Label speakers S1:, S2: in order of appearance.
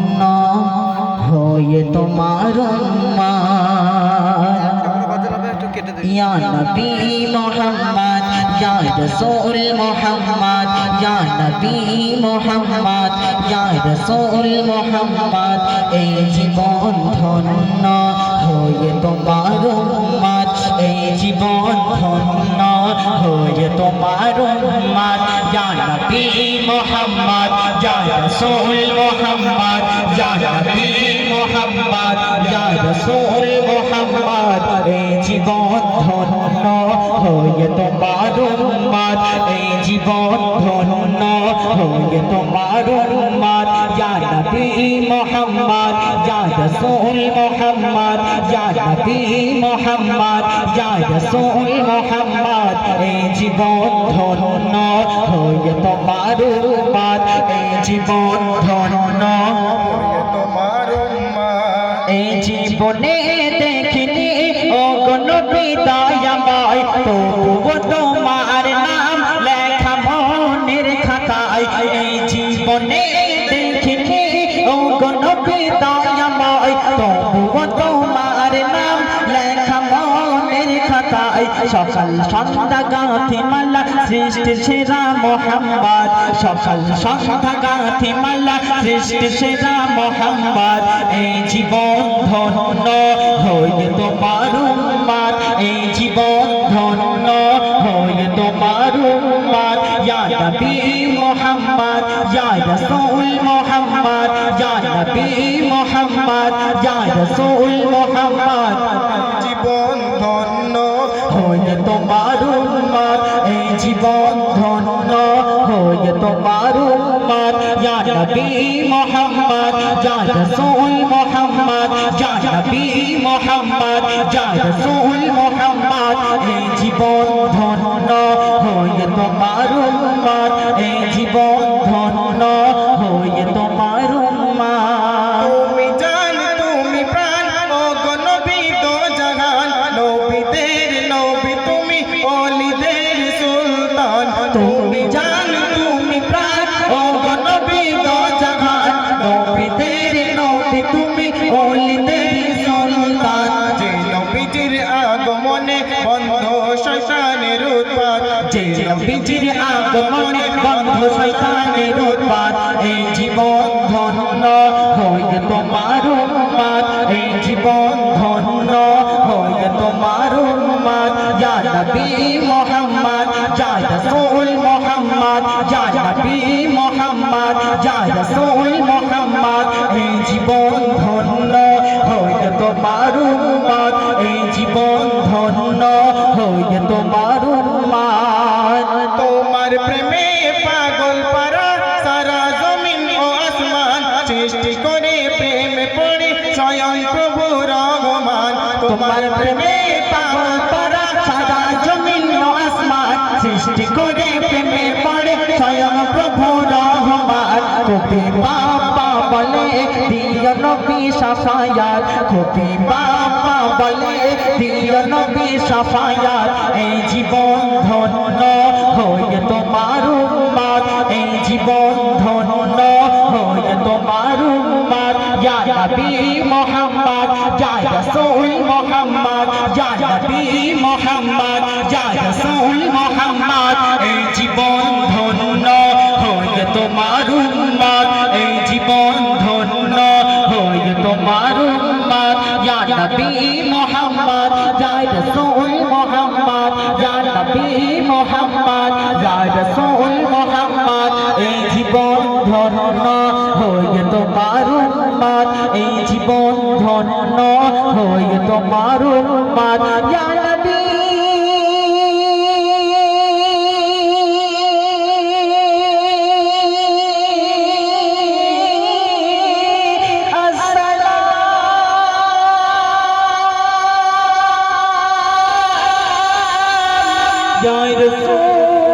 S1: ধন্য হয়ে তোমার ইয়া নবী মুহাম্মদ ইয়া রাসূল মুহাম্মদ ইয়া নবী মুহাম্মদ ইয়া রাসূল মুহাম্মদ এই জীবন ধন্য হয়ে তোমার উম্মত এই জীবন ধন্য হয়ে তোমার উম্মত ইয়া নবী মুহাম্মদ ইয়া রাসূল মুহাম্মদ ইয়া নবী মুহাম্মদ ইয়া রাসূল মুহাম্মদ এই জীবন ধন্য হয়ে তোমার উম্মত এই জীবন ধন্য হয়ে তোমার উম্মত ইয়া নবী মুহাম্মদ ইয়া রাসূল মুহাম্মদ ইয়া নবী মুহাম্মদ ইয়া রাসূল মুহাম্মদ এই জীবন ধন্য হয়ে তোমার উম্মত এই জীবন ধন্য হয়ে তোমার উম্মত এই জীবনে দেখিনি ও নবী দয়াময় তবুও তোমার নাম লেখা মনের খাতায় এই জীবনে দেখিনি ও নবী দয়াময় তবুও তোমার নাম লেখা মনের খাতায় সকাল সন্ধ্যা গাঁথি মালা সৃষ্টি সেরা মুহাম্মদ সকাল সন্ধ্যা গাঁথি মালা সৃষ্টি সেরা মুহাম্মদ এই জীবন ধন্য হয়ে তোমার উম্মত এই জীবন ধন্য হয়ে তোমার উম্মত ইয়া নবী মুহাম্মদ ইয়া রাসূল মুহাম্মদ ইয়া নবী মুহাম্মদ ইয়া রাসূল মুহাম্মদ জীবন ধন্য হয়ে তোমার উম্মত এই জীবন ধন্য হয়ে তোমার উম্মত ইয়া নবী মুহাম্মদ ইয়া রাসূল মুহাম্মদ ইয়া নবী মুহাম্মদ ইয়া রাসূল মুহাম্মদ এই জীবন ধন্য হয়ে তোমার উম্মত এই জীবন ধন্য হয়ে তোমার উম্মত তুমি জান তুমি প্রাণ ও গো নবী দো জাহান নবীদের নবী তুমি ওলিদের সুলতান তুমি জান তুমি প্রাণ ও গো নবী দো জাহান নবীদের নবী তুমি ওলিদের সুলতান যে নবীজির আগমনে বন্ধ শয়তানের উৎপাত যে নবীজির আগমনে বন্ধ শয়তানের উৎপাত এই জীবন ধন্য হয়ে তোমার উম্মত এই জীবন ধন্য হয়ে তোমার উম্মত ইয়া নবী মুহাম্মদ ইয়া রাসূল মুহাম্মদ ইয়া নবী মুহাম্মদ ইয়া রাসূল মুহাম্মদ এই জীবন ধন্য হয়ে তোমার উম্মত এই জীবন ধন্য হয়ে তোমার উম্মত তোমার প্রেমে পাগল পারা সারা জমিন ও আসমান সৃষ্টি করে প্রেমে পড়ে স্বয়ং প্রভু রহমান তোমার প্রেমে পাগল পারা সারা জমিন ও আসমান সৃষ্টি করে প্রেমে পড়ে স্বয়ং প্রভু রহমান কবি বাবা বলে দিও নবী শাফায়াত কবি বাবা বলে দিও নবী শাফায়াত এই জীবন ধন্য হয়ে তোমার উম্মত এই জীবন ধন্য হয়ে তোমার উম্মত ইয়া নবী মুহাম্মদ ইয়া রাসূল মুহাম্মদ ইয়া নবী মুহাম্মদ ইয়া রাসূল মুহাম্মদ এই জীবন ধন্য হয়ে তোমার উম্মত এই জীবন ধন্য হয়ে তোমার উম্মত ইয়া নবী মুহাম্মদ ইয়া রাসূল মুহাম্মদ ইয়া নবী মুহাম্মদ ইয়া রাসূল মুহাম্মদ এই জীবন ধন্য হয়ে তোমার উম্মত এই জীবন ধন্য হয়ে তোমার উম্মত ইয়া নবী Ya Rasul